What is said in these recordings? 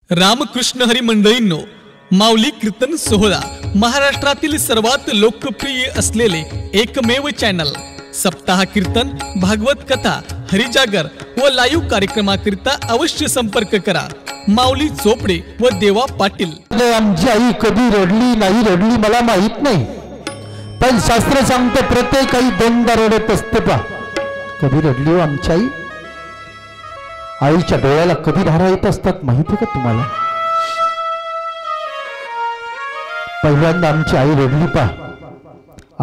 रामकृष्ण हरी मंडळींनो, माऊली कीर्तन सोहळा महाराष्ट्रातील सर्वात लोकप्रिय असलेले एकमेव चॅनल सप्ताह कीर्तन, भागवत कथा, हरिजागर व लाईव्ह कार्यक्रमाकरिता अवश्य संपर्क करा. माऊली चोपडे व देवा पाटील. आमची आई कधी रडली नाही, रडली मला माहित नाही, पण शास्त्र सांगते प्रत्येक आई दोनदा रडत असते. पा कधी रडली हो आमची आई? आईच्या डोळ्याला कधी धारा येत असतात माहिती का तुम्हाला? पहिल्यांदा आमची आई रडली पा,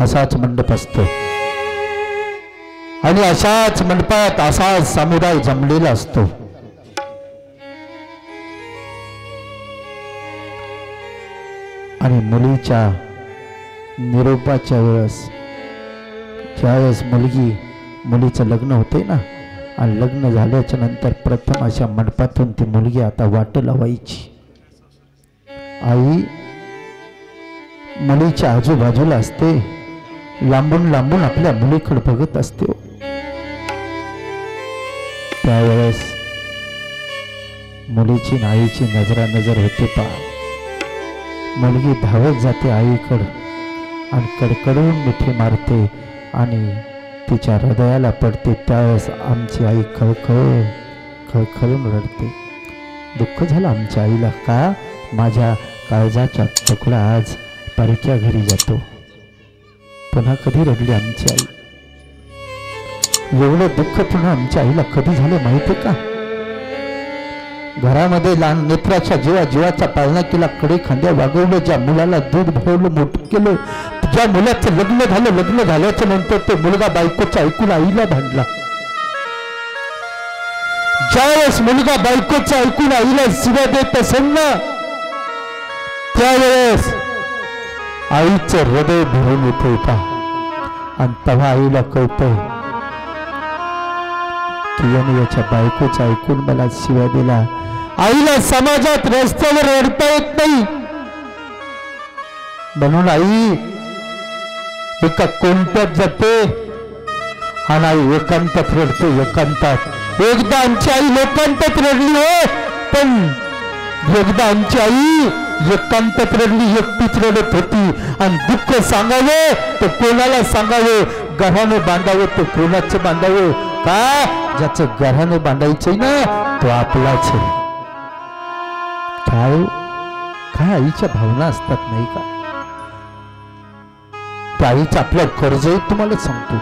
असाच मंडप असतो आणि अशाच मंडपात असाच समुदाय जमलेला असतो. आणि मुलीच्या निरोपाच्या वेळेस ज्यावेळेस मुलीचं लग्न होते ना, आणि लग्न झाल्याच्या नंतर प्रथम अशा मंडपातून ती मुलगी आता वाट लावायची. आई मुलीच्या आजूबाजूला असते, लांबून लांबून आपल्या मुलीकडे बघत असते. त्यावेळेस मुलीची आईची नजरानजर होते. पा मुलगी धावत जाते आईकडे आणि कडकडून मिठी मारते आणि तिच्या हृदयाला पडते. त्यावेळेस आमची आई खळखळून रडते. दुःख झालं आमच्या आईला. का? माझ्या काळजाचा तुकडा आज परक्या घरी जातो. पुन्हा कधी रडली आमची आई? एवढं दुःख पुन्हा आमच्या आईला कधी झालं माहिती का? घरामध्ये लहान नेत्राच्या जीवाचा पाळणा केला, कडे खांद्या वागवलं, ज्या मुलाला दूध भरवलं, मोठं केलं, ज्या मुलाचं लग्न झालं, लग्न झाल्याच्या नंतर तो मुलगा बायकोचं ऐकून आईला भांडला. ज्यावेळेस मुलगा बायकोचं ऐकून आईला शिव्या देत असेल ना, त्यावेळेस आईचं हृदय भरून येते का? आणि तेव्हा आईला कळतंय की याने याच्या बायकोचं ऐकून मला शिव्या दिला. आईला समाजात रस्त्यावर रडता येत नाही, म्हणून आई एका कोणत्यात जाते आणि आई एकांतात रडते. एकांतात एकदा आमची आई लोकांतात रडली हो, पण एकदा आमची आई एकांतात रडली, एकटीच रडत होती. आणि दुःख सांगावे तर कोणाला सांगावे, गव्हाने बांधावे तर कोणाचं बांधावे? का? ज्याचं गव्हाने बांधायचंय ना तो आपलाच आहे. काय आईच्या भावना असतात नाही का? त्या आईचं आपलं कर्ज आहे. तुम्हाला सांगतो,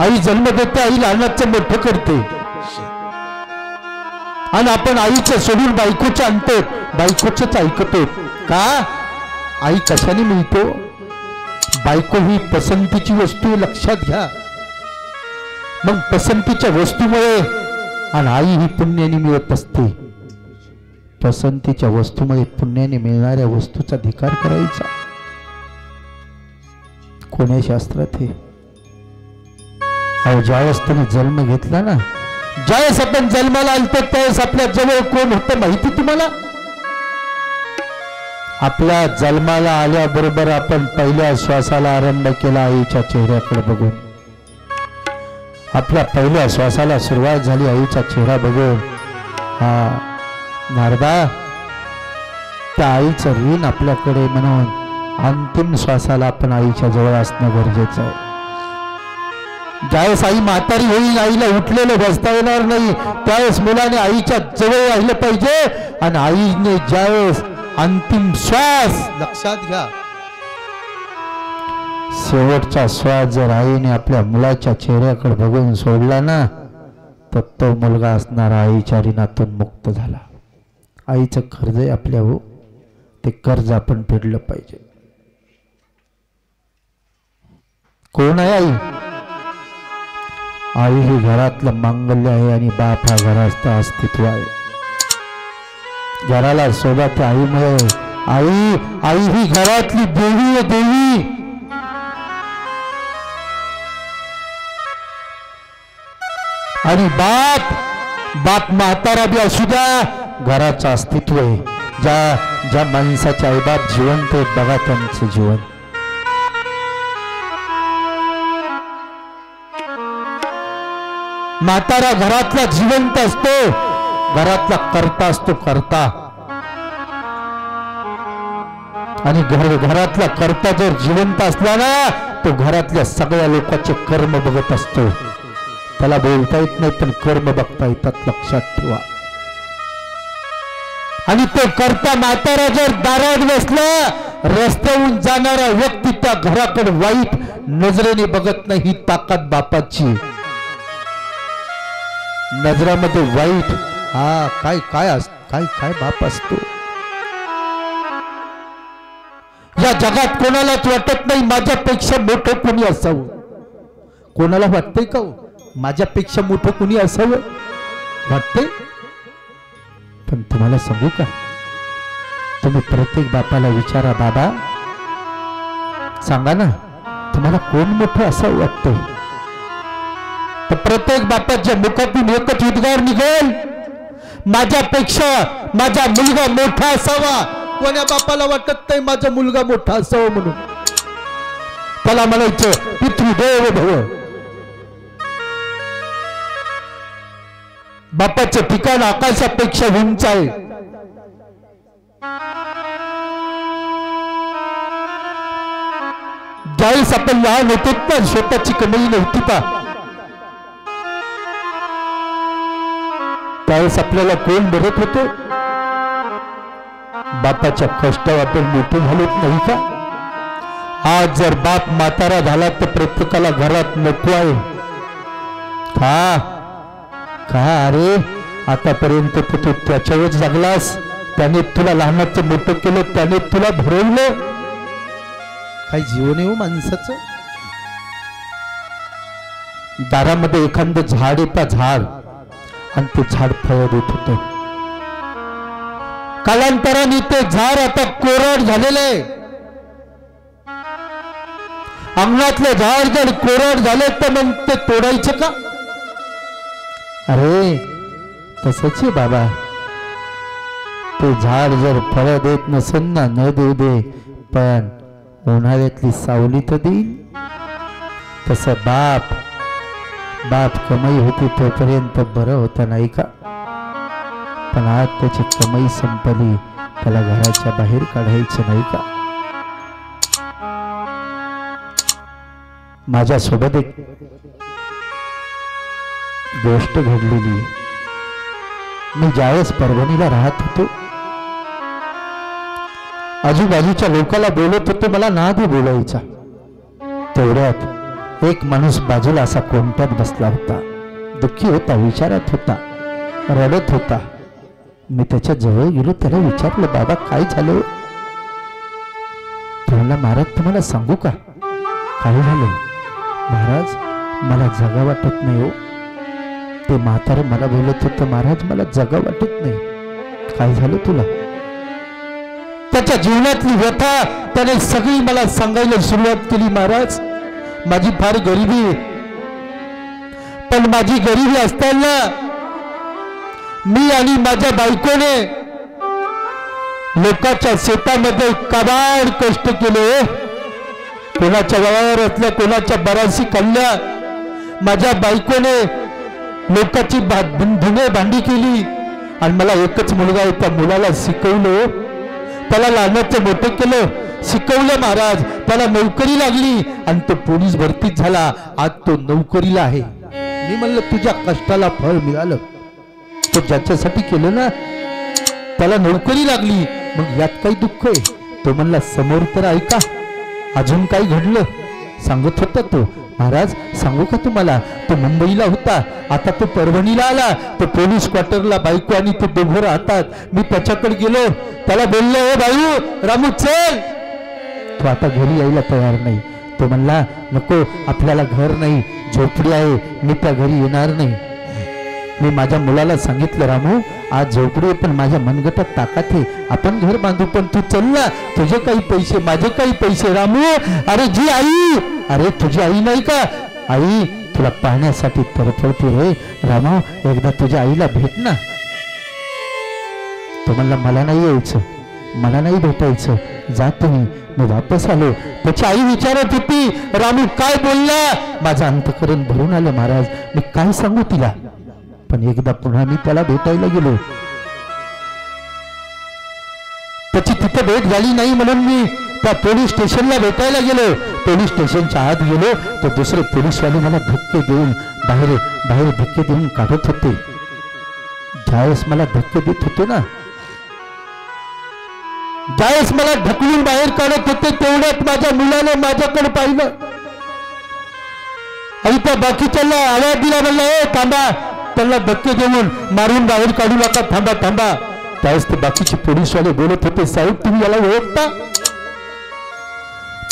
आई जन्म देते, आई लहानाचं मोठं करते, आणि आपण आईचं सोडून बायकोचं आणतो, बायकोच ऐकतो. का? आई कशाने मिळतो? बायको ही पसंतीची वस्तू, लक्षात घ्या. मग पसंतीच्या वस्तूमुळे, आणि आई ही पुण्याने मिळत असते. पसंतीच्या वस्तूमुळे पुण्याने मिळणाऱ्या वस्तूचा धिक्कार करायचा कोण्या शास्त्रात हे? अहो, ज्यावेळेस तुम्ही जन्म घेतला ना, ज्यावेळेस आपण जन्माला आलतो त्यावेळेस आपल्या जवळ कोण होतं माहिती तुम्हाला? आपल्या जन्माला आल्याबरोबर आपण पहिल्या श्वासाला आरंभ केला आईच्या चेहऱ्याकडे बघून. आपल्या पहिल्या श्वासाला सुरुवात झाली आईचा चेहरा बघून. हा नारदा, त्या आईचं ऋण आपल्याकडे म्हणून अंतिम श्वासाला आपण आईच्या जवळ असणं गरजेचं आहे. ज्यावेळेस आई म्हातारी होईल, आईला उठलेलं बसता येणार नाही, त्यावेळेस मुलाने आईच्या जवळ राहिलं पाहिजे. आणि आईने ज्यावेळेस अंतिम श्वास, लक्षात घ्या, शेवटचा श्वास जर आईने आपल्या मुलाच्या चेहऱ्याकडे बघून सोडला ना, तर तो मुलगा असणारा आईच्या ऋणातून मुक्त झाला. आईचं कर्ज आहे आपल्या, हो, ते कर्ज आपण फेडलं पाहिजे. कोण आहे आई? आई ही घरातलं मांगल्य आहे आणि बाप हा घराचं अस्तित्व आहे. घराला सोबत आईमुळे, आई ही घरातली देवी आहे, देवी. आणि बाप म्हातारा बी असू द्या, घराचं अस्तित्व आहे. ज्या माणसाचे आईबाप जिवंत आहेत, बघा त्यांचं जीवन. म्हातारा घरातला जिवंत असतो, घरातला कर्ता असतो कर्ता. आणि घरातला कर्ता जर जिवंत असला ना, तो घरातल्या सगळ्या लोकांचे कर्म बघत असतो. त्याला बोलता येत नाही पण कर्म बघता येतात, लक्षात ठेवा. आणि तो कर्ता म्हातारा जर दारात बसला, रस्त्यावरून जाणारा व्यक्ती त्या घराकडे वाईट नजरेने बघत नाही. ही ताकद बापाची. नजरामध्ये वाईट हा काय काय काय काय बाप असतो. या जगात कोणालाच वाटत नाही माझ्यापेक्षा मोठं कोणी असावं. कोणाला वाटतंय का माझ्यापेक्षा मोठं कोणी असावं? वाटतंय. पण तुम्हाला सांगू का, तुम्ही प्रत्येक बापाला विचारा, बाबा सांगा ना तुम्हाला कोण मोठं असं वाटतंय? तर प्रत्येक बापाच्या मुखातून एकच उद्गार निघेल, माझ्यापेक्षा माझा मुलगा मोठा असावा. कोण्या बापाला वाटत नाही माझा मुलगा मोठा असावा म्हणून? त्याला म्हणायचं पितृदेव भव. बापाचं ठिकाण आकाशापेक्षा उंच आहे. ज्यावेळेस आपण लहान होतो तर स्वतःची कमाई नव्हती पा, त्यावेळेस आपल्याला कोण बरत होतो? बापाच्या कष्टावर आपण मोठे झालोच नाही का? आज जर बाप म्हातारा झाला तर प्रत्येकाला घरात नको आहे का? का अरे आतापर्यंत तू त्याच्यावर जगलास, त्याने तुला लहानाचं मोठं केलं, त्याने तुला भरवलं. काही जीवन आहे हो माणसाचं. दारामध्ये एखादं झाड येतं, झाड, आणि ते झाड फळ देत होतं. कालांतराने ते झाड आता कोरड झालेलं आहे. अंगणातलं झाड जर कोरड झाले तर मग ते तोडायचं का? अरे तसंच आहे बाबा. ते झाड जर फळ देत नसेल ना, न देऊ दे, पण उन्हाळ्यातली सावली तर देईल. तसं बाप कमाई होती तोपर्यंत बरं होतं नाही का? पण आज त्याची कमाई संपली, त्याला घराच्या बाहेर काढायचं नाही का? माझ्यासोबत एक गोष्ट घडलेली. मी ज्यावेळेस परभणीला राहत होतो, आजूबाजूच्या लोकांना बोलत होतो, मला नाद बोलायचा. तेवढ्यात एक माणूस बाजूला असा कोंबड्यात बसला होता, दुःखी होता, विचारात होता, रडत होता. मी त्याच्या जवळ गेलो, त्याला विचारलं, बाबा काय झालं? तुम्हाला महाराज तुम्हाला सांगू का काय झालं? महाराज मला जगा वाटत नाही हो. ते म्हातारं मला बोलत होतं, महाराज मला जगा वाटत नाही. काय झालं तुला? त्याच्या जीवनातली व्यथा त्याने सगळी मला सांगायला सुरुवात केली. महाराज माझी फार गरिबी आहे, पण माझी गरिबी असताना मी आणि माझ्या बायकोने लोकांच्या शेतामध्ये कबाड कष्ट केले. कोणाच्या वावरातल्या कोणाच्या बराशी खाल्ल्या. माझ्या बायकोने लोकांची धुणे भांडी केली. आणि मला एकच मुलगा आहे, त्या मुलाला शिकवलं, त्याला लहानाचं मोठं केलं, शिकवलं महाराज. त्याला नोकरी लागली आणि तो पोलीस भरतीत झाला. आज तो नोकरीला आहे. मी म्हणलं तुझ्या कष्टाला फळ मिळालं. तो ज्याच्यासाठी केलं ना त्याला नोकरी लागली, मग यात काही दुःख आहे? तो म्हणला समोर तर ऐका, अजून काही घडलं. सांगत होता तो, महाराज सांगू का तुम्हाला, तो मुंबईला होता, आता तो परभणीला आला. तो पोलीस क्वार्टरला बायको आणि ते दोघं राहतात. मी त्याच्याकडे गेलो, त्याला बोललो, हो बायू रामू चल. तो आता घरी यायला तयार नाही. तो म्हणला नको, आपल्याला घर नाही, झोपडी आहे, मी त्या घरी येणार नाही. मी माझ्या मुलाला सांगितलं, रामू आज झोपडी पण माझ्या मनगटात ताकद आहे, आपण घर बांधू, पण तू चल ना, तुझे काही पैसे माझे काही पैसे. रामू अरे जी आई, अरे तुझी आई नाही का? आई तुला पाहण्यासाठी तरफडते रे. रामू एकदा तुझ्या आईला भेट ना. तो म्हणला मला नाही यायचं, मला नाही भेटायचं, जा तुम्ही, मी वापस आलो. त्याची आई विचारत होती, रामू काय बोलला? माझं अंतकरण भरून आलं महाराज, मी काय सांगू तिला. पण एकदा पुन्हा मी त्याला भेटायला गेलो. त्याची तिथे भेट झाली नाही म्हणून मी त्या पोलीस स्टेशनला भेटायला गेलो. पोलीस स्टेशनच्या आत गेलो तर दुसरे पोलीसवाले मला धक्के देऊन बाहेर बाहेर धक्के देऊन काढत होते. ज्यावेळेस मला धक्के देत होते ना, ज्यावेळेस मला ढकलून बाहेर काढत होते, तेवढ्यात माझ्या मुलाने माझ्याकडे पाहिलं आणि त्या बाकीच्याला आवाज दिला, म्हणला ए थांबा, त्यांना धक्के देऊन मारून बाहेर काढू नका, थांबा थांबा. त्यावेळेस ते बाकीचे पोलीसवाले बोलत होते, साहेब तुम्ही याला ओळखता?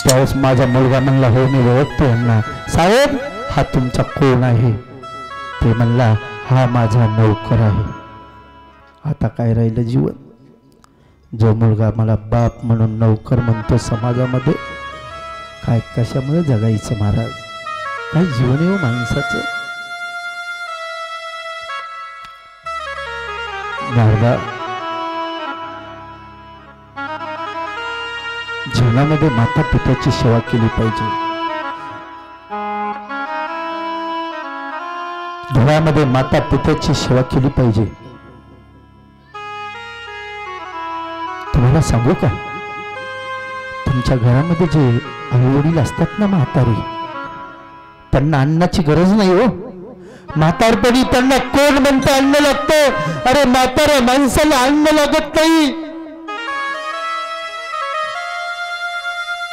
त्यावेळेस माझा मुलगा म्हणला, हो मी ओळखतो यांना. साहेब हा तुमचा कोण आहे? ते म्हणला, हा माझा नौकर आहे. आता काय राहिलं जीवन? जो मुलगा मला बाप म्हणून नौकर म्हणतो समाजामध्ये, काय कशामुळे जगायचं महाराज? काय जीवन आहे माणसाचं? नारदा, जीवनामध्ये माता पित्याची सेवा केली पाहिजे. घरामध्ये माता पित्याची सेवा केली पाहिजे. तुम्हाला सांगू का, तुमच्या घरामध्ये जे आई वडील असतात ना म्हातारी, त्यांना अन्नाची गरज नाही हो. म्हातारपणी त्यांना कोण म्हणतं अन्न लागतं? अरे म्हाताऱ्या माणसाला अन्न लागत नाही.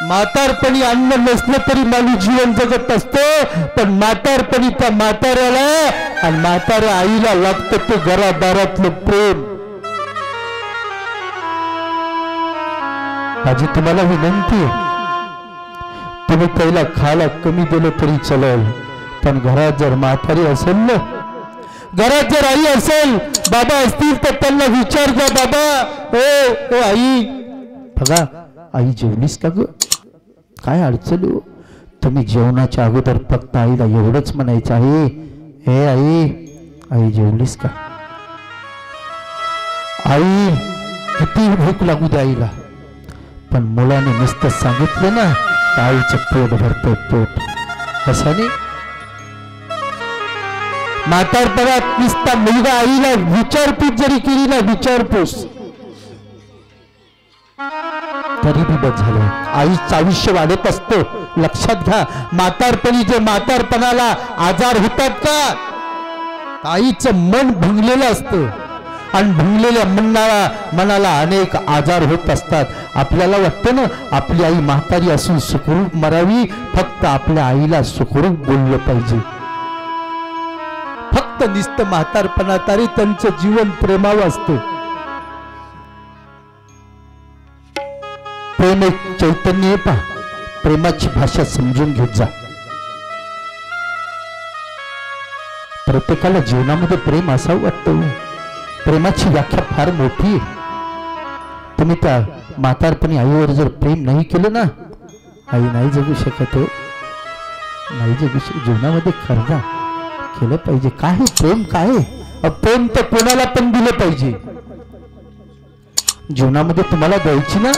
म्हातारपणी अन्न नसलं तरी माणूस जीवन जगत असतो, पण म्हातारपणी त्या म्हाताऱ्याला आणि म्हाताऱ्या आईला लागतं ते घरादारातलं प्रेम. माझी तुम्हाला विनंती आहे, तुम्ही पहिला खायला कमी दिलं तरी चालेल, पण घरात जर म्हातारी असेल ना, घरात जर आई असेल, बाबा असतील तर त्यांना विचार द्या, बाबा ओ आई, बघा आई जेवलीस का ग? काय अडचण हो? तुम्ही जेवणाच्या अगोदर फक्त आईला एवढंच म्हणायचं आहे, हे आई, आई जेवलीस का? आई किती भूक लागू द्या आईला, पण मुलाने नुसतं सांगितलं ना, आईचं पोट भरतं पोट. कशाने? म्हातारपणात नुसता मुलगा आईला विचारपूस जरी केली ना, विचारपूस, तरी बी बस झालं. आईचं आयुष्य वाढत असतं. लक्षात घ्या, म्हातारपणी जे म्हातारपणाला आजार होतात का, आईचं मन भंगलेलं असतं आणि भंगलेल्या मनाला अनेक आजार होत असतात. आपल्याला वाटतं ना आपली आई म्हातारी असून सुखरूप मरावी, फक्त आपल्या आईला सुखरूप बोललं पाहिजे. फक्त नुसतं म्हातारपणा तरी त्यांचं जीवन प्रेमावं असतं. प्रेम एक चैतन्य पहा, प्रेमाची भाषा समजून घेत जा. प्रत्येकाला जीवनामध्ये प्रेम असावं वाटतं. प्रेमाची व्याख्या फार मोठी आहे. तुम्ही त्या म्हातारपणी आईवर जर प्रेम नाही केलं ना, आई नाही जगू शकत हो, नाही जगू शकत. जीवनामध्ये खर्चा केलं पाहिजे. काय प्रेम? काय प्रेम तर कोणाला पण दिलं पाहिजे. जीवनामध्ये तुम्हाला द्यायची ना,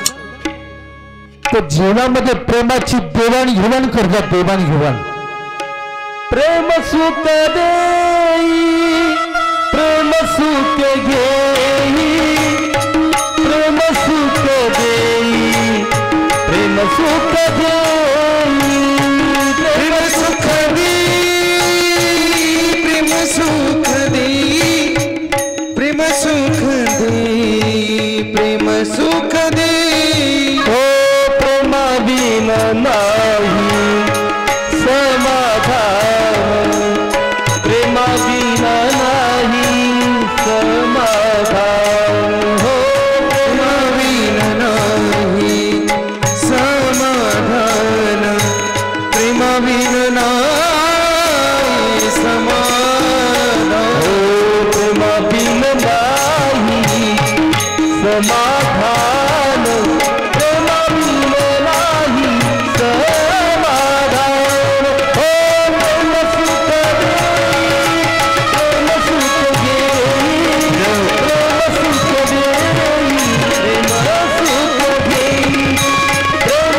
तर जीवनामध्ये प्रेमाची देवाणघेवाण करतात. देवाणघेवाण. प्रेम सुख देई, प्रेम सुख घेई, प्रेम सुख देई, प्रेम सुख देई, प्रेम सुख देई, प्रेम सुख देई, प्रेम सुख देई, प्रेम सुख देई. ओ प्रेमा बिना नाही समाधान, प्रेमा बिना नाही समाधान. हो प्रेमा बिना नाही समाधान, प्रेमा बिना नाही समाधान. हो प्रेमा बिना नाही समाधान, प्रेमा बिना नाही समाधान. हो प्रेम सुख देई, प्रेम सुख घेई, प्रेम सुख देई, प्रेम सुख घेई, प्रेम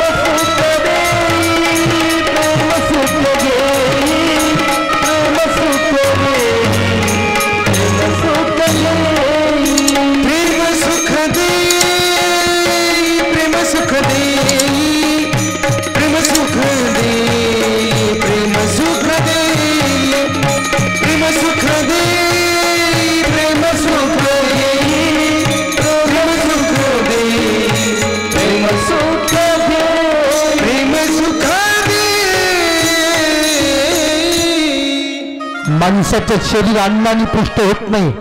माणसाचं शरीर अन्नाने पुष्ट होत नाही,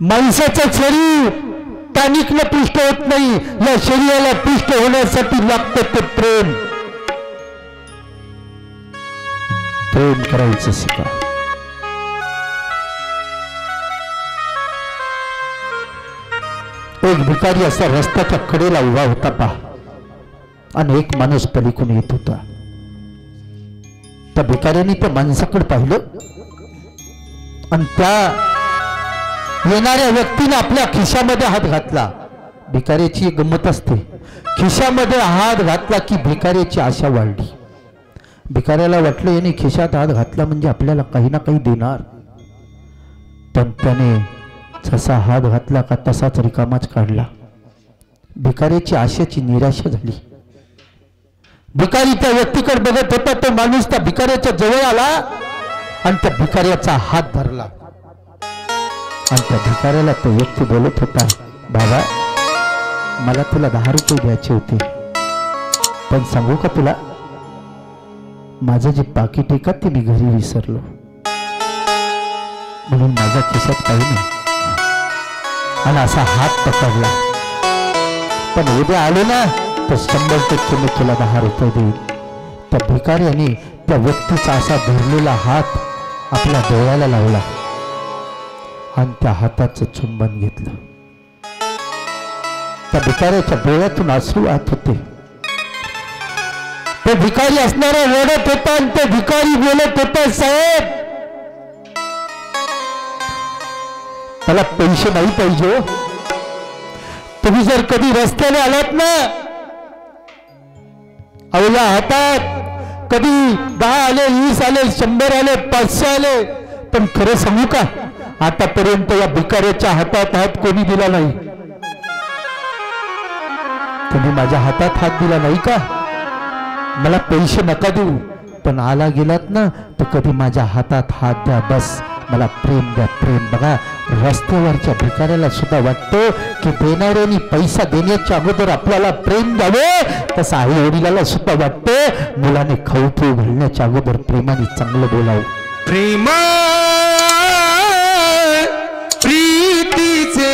माणसाचं शरीर टॉनिकने पुष्ट होत नाही. या शरीराला पुष्ट होण्यासाठी लागतं ते प्रेम. प्रेम करायचं शिका. एक भिकारी असा रस्त्याच्या कडेला उभा होता पहा, आणि एक माणूस पलीकडून येत होता. त्या भिकाऱ्याने त्या माणसाकडे पाहिलं आणि त्या येणाऱ्या व्यक्तीने आपल्या खिशामध्ये हात घातला. भिकाऱ्याची एक गंमत असते, खिशामध्ये हात घातला की भिकाऱ्याची आशा वाढली. भिकाऱ्याला वाटलं याने खिशात हात घातला म्हणजे आपल्याला काही ना काही देणार, पण त्याने जसा हात घातला का तसाच रिकामाच काढला. भिकाऱ्याची आशेची निराशा झाली. भिकारी त्या व्यक्तीकडे बघत होता, तो माणूस त्या भिकाऱ्याच्या जवळ आला आणि त्या भिकाऱ्याचा हात धरला. आणि त्या भिकाऱ्याला तो व्यक्ती बोलत होता, बाबा मला तुला 10 रुपये द्यायचे होते, पण सांगू का तुला, माझं जे पाकिट आहे का ते मी घरी विसरलो, म्हणून माझ्या खिशात काही नाही. आणि असा हात पकडला, पण उद्या आलो ना तर 100% मी तुला 10 रुपये देईल. त्या भिकाऱ्याने त्या व्यक्तीचा असा धरलेला हात आपल्या डोळ्याला लावला आणि त्या हाताचं चुंबन घेतलं. त्या भिकाऱ्याच्या डोळ्यातून अश्रू वाहत होते. तो भिकारी असणारा रडत होता आणि तो भिकारी बोलत होता, साहेब मला पैसे नाही पाहिजे, तुम्ही जर कधी रस्त्याने आलात ना, अवल्या हातात कधी 10 आले, 20 आले, 100 आले, 500 आले, पण खरं सांगू का, आतापर्यंत या भिकाऱ्याच्या हातात हात कोणी दिला नाही. तुम्ही माझ्या हातात हात दिला नाही का, मला पैसे नका देऊ, पण आला गेलात ना तर कधी माझ्या हातात हात द्या, बस मला प्रेम द्या, प्रेम. बघा, रस्त्यावरच्या भिकाऱ्याला सुद्धा वाटतं की देणाऱ्यांनी पैसा देण्याच्या अगोदर आपल्याला प्रेम द्यावे, तसं आई वडिलाला सुद्धा वाटतं मुलाने खाऊ पिऊ घालण्याच्या अगोदर प्रेमाने चांगलं बोलावं. प्रेमा प्रीतीचे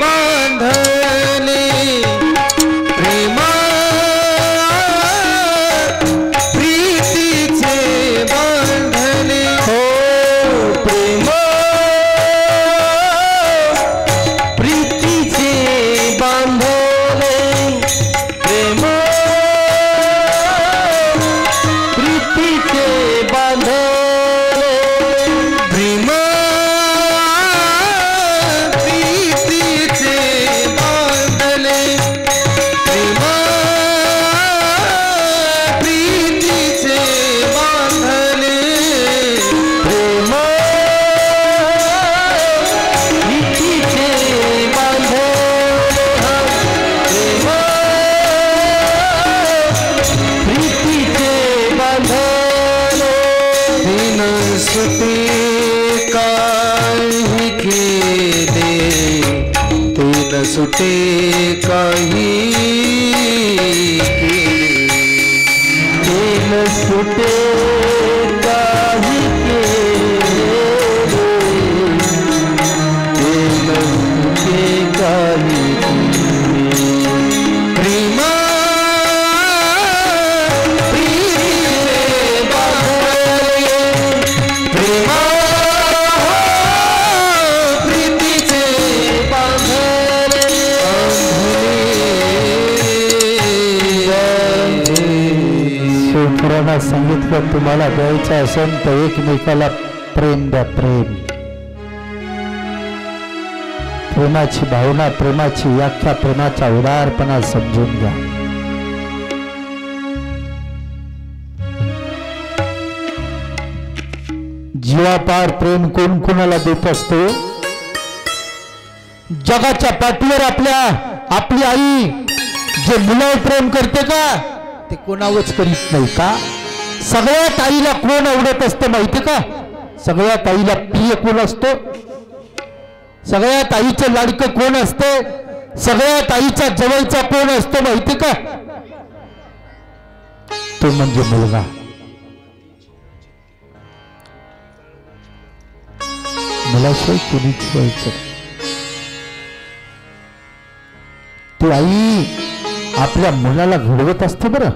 बांधले, प्रेमा प्रीतीचे बांधले, हो प्रेमा प्रीतीचे बांधले, प्रेमा प्रीतीचे बांधले, प्रेमा सुटे काही केले, सुटे काही केले, सुटे काही प्रेमा प्रीतीचे बांधले, प्रेमा प्रीतीचे बांधले. शिवपुराणात सांगितलं, तुम्हाला द्यायचं असेल तर एकमेकाला प्रेम द्या, प्रेम. प्रेमाची भावना, प्रेमाची व्याख्या, प्रेमाचा उदारपणा समजून घ्या. जीवापार प्रेम कोण कोणाला देत असतो. जगाच्या पाठीवर आपली आई जे मुलावर प्रेम करते का, ते कोणावरच करीत नाही का. सगळ्यात आईला कोण आवडत असतं माहिती का, सगळ्यात आईला प्रिय कोण असतो, सगळ्यात आईचं लाडकं कोण असते, सगळ्यात आईचा जवळचा कोण असतो माहिती का, तो म्हणजे मुलगा. मुलाशिवाय कोणीच व्हायचं. ती आई आपल्या मुलाला घडवत असते बरं.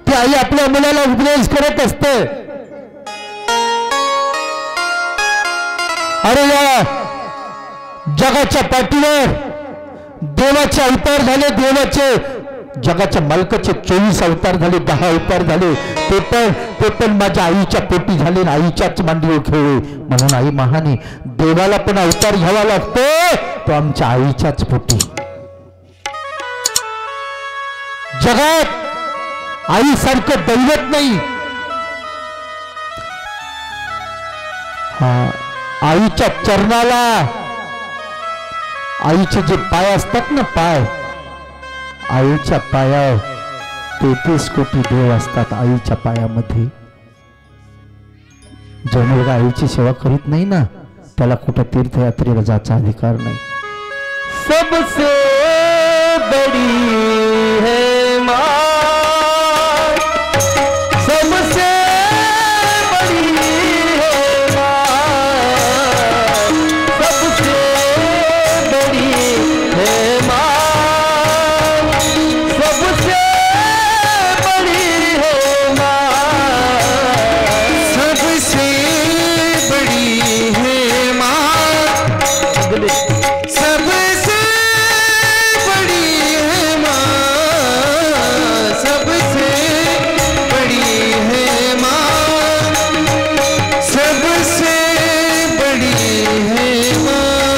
ती आई आपल्या मुलाला उपदेश करत असते. अरे या जगाच्या पाठीवर देवाचे अवतार झाले. देवाचे जगाच्या मालकाचे 24 अवतार झाले, 10 अवतार झाले. ते पण माझ्या आईच्या पोटी झाले, आईच्याच मांडीवर खेळले. म्हणून आई महाने देवाला पण अवतार घ्यावा लागतो, तो आमच्या आईच्याच पोटी. जगात आईसारखं दैवत नाही. आईच्या चरणाला, आईचे जे पाय असतात ना, पाय, आईच्या पायावर 33 कोटी देव असतात. आईच्या पायामध्ये जो मुलगा आईची सेवा करीत नाही ना, त्याला कुठं तीर्थयात्रेला जायचा अधिकार नाही. सबसे बड़ी है माँ, सबसे बड़ी है माँ, सबसे बड़ी है माँ, सबसे बड़ी है माँ, सबसे बड़ी है माँ,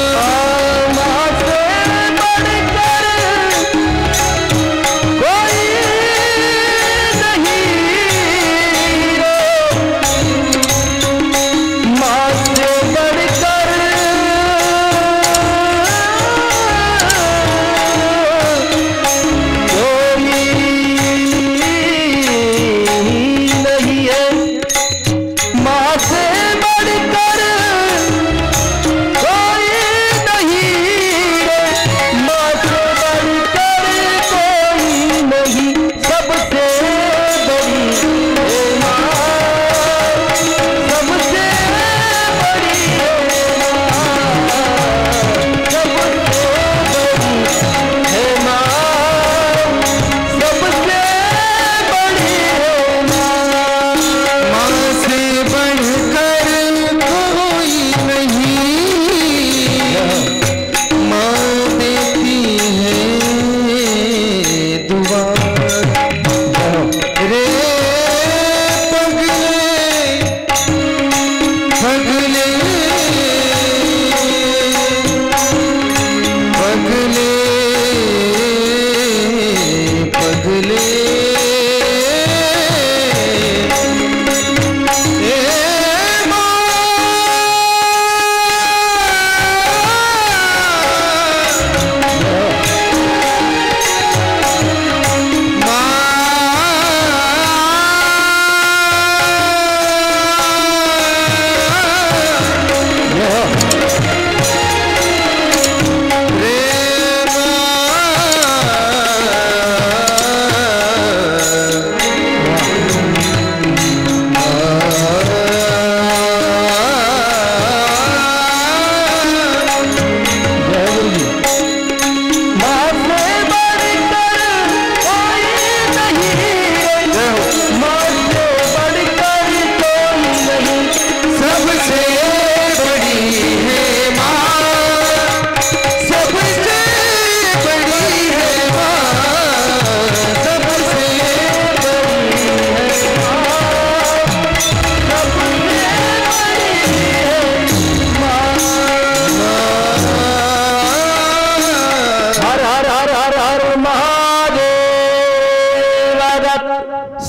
सबसे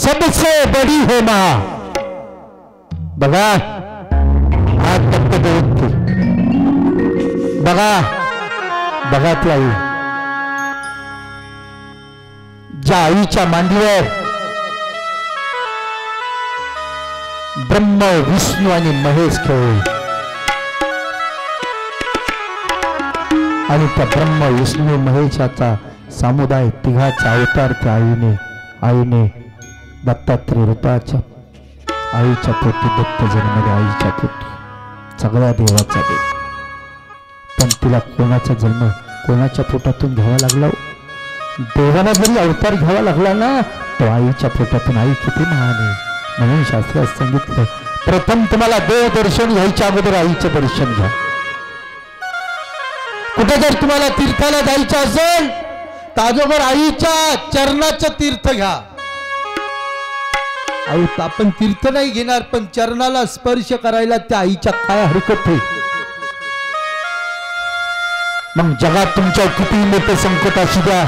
सबसे बड़ी है मां. बघा हात फक्त देवते बघा बघा ती आई ज्या आईच्या मांडीवर ब्रह्म विष्णू आणि महेश खेळले आणि त्या ब्रह्म विष्णू महेशाचा समुदाय तिघाचा अवतार त्या आईने दत्तात्रय रूपाच्या आईच्या पोटी दत्त जन्मले, आईच्या पोटी सगळ्या देवाचा देव. पण तिला कोणाचा जन्म कोणाच्या पोटातून घ्यावा लागला? देवाला जरी अवतार घ्यावा लागला ना, तो आईच्या पोटातून. आई किती महान आहे. म्हणून शास्त्रात सांगितलं, प्रथम तुम्हाला देव दर्शन घ्यायच्या अगोदर आईचं दर्शन घ्या. कुठे जर तुम्हाला तीर्थाला जायचं असेल तर अगोदर आईच्या चरणाचं तीर्थ घ्या. आई आपण तीर्थ नाही घेणार, पण चरणाला स्पर्श करायला त्या आईच्या काय हरकत आहे? मग जगात तुमच्या किती मोठं संकट असू द्या,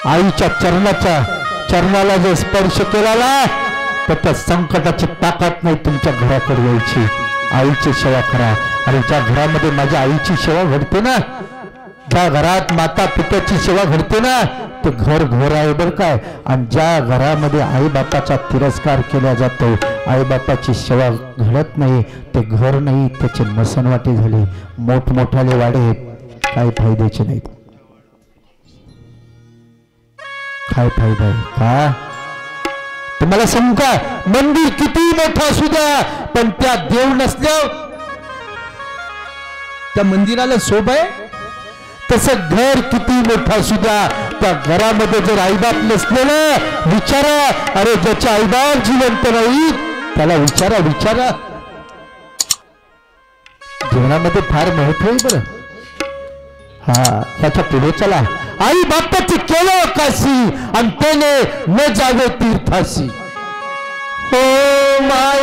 आईच्या चरणाला जर स्पर्श केला ना, तर त्या संकटाची ताकद नाही तुमच्या घराकडे यायची. आईची सेवा करा. आणि ज्या घरामध्ये माझ्या आईची सेवा घडते ना, ज्या घरात माता पित्याची सेवा घडते ना, ते घर घोर आहे बरं काय. आणि ज्या घरामध्ये आई बापाचा तिरस्कार केला जातो, आई बापाची सेवा घडत नाही, ते घर नाही, त्याचे मसनवाटे झाले, मोठमोठाले वाडे, काही फायद्याचे नाहीत. काय फायदा आहे का? तुम्हाला सांगू का, मंदिर किती मोठं असू द्या, पण त्या देव नसल्यावर त्या मंदिराला शोभा आहे? तसं घर किती मोठं असू द्या, त्या घरामध्ये जर आईबाप नसले ना, विचारा. अरे ज्याचे आईबाप जिवंत नाही त्याला विचारा. जीवनामध्ये फार महत्व आहे बरं. हा, त्याच्या पुढे चला. आई बापाची केलं काशी आणि त्याने न जावे तीर्थाशी. हो माय